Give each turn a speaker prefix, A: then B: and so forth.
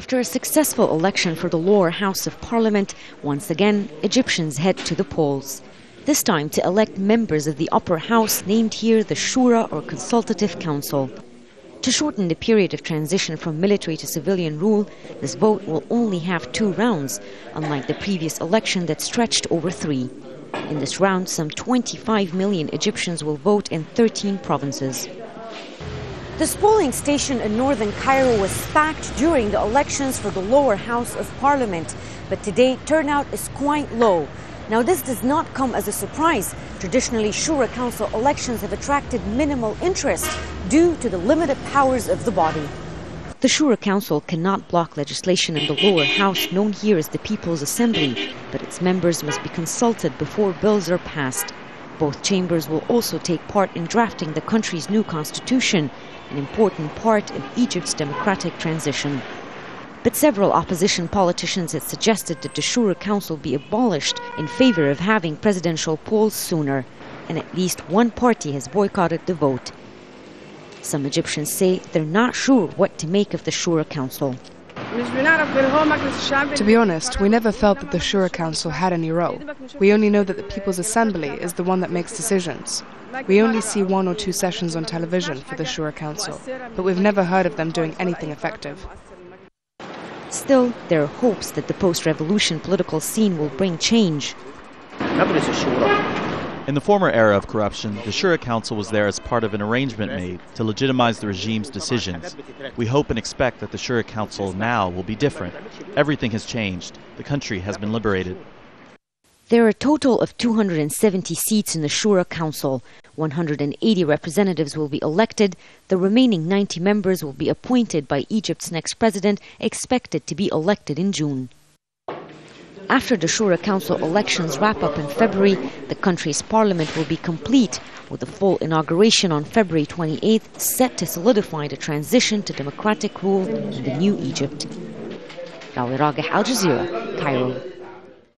A: After a successful election for the lower house of parliament, once again, Egyptians head to the polls. This time to elect members of the upper house, named here the Shura or Consultative Council. To shorten the period of transition from military to civilian rule, this vote will only have 2 rounds, unlike the previous election that stretched over 3. In this round, some 25 million Egyptians will vote in 13 provinces. This polling station in northern Cairo was packed during the elections for the lower house of parliament, but today turnout is quite low. Now, this does not come as a surprise. Traditionally, Shura Council elections have attracted minimal interest due to the limited powers of the body. The Shura Council cannot block legislation in the lower house, known here as the People's Assembly, but its members must be consulted before bills are passed. Both chambers will also take part in drafting the country's new constitution, an important part of Egypt's democratic transition. But several opposition politicians had suggested that the Shura Council be abolished in favor of having presidential polls sooner, and at least one party has boycotted the vote. Some Egyptians say they're not sure what to make of the Shura Council.
B: To be honest, we never felt that the Shura Council had any role. We only know that the People's Assembly is the one that makes decisions. We only see 1 or 2 sessions on television for the Shura Council, but we've never heard of them doing anything effective.
A: Still, there are hopes that the post-revolution political scene will bring change.
C: In the former era of corruption, the Shura Council was there as part of an arrangement made to legitimize the regime's decisions. We hope and expect that the Shura Council now will be different. Everything has changed. The country has been liberated.
A: There are a total of 270 seats in the Shura Council. 180 representatives will be elected. The remaining 90 members will be appointed by Egypt's next president, expected to be elected in June. After the Shura Council elections wrap up in February, the country's parliament will be complete, with a full inauguration on February 28th set to solidify the transition to democratic rule in the new Egypt. Rageh, Al Jazeera, Cairo.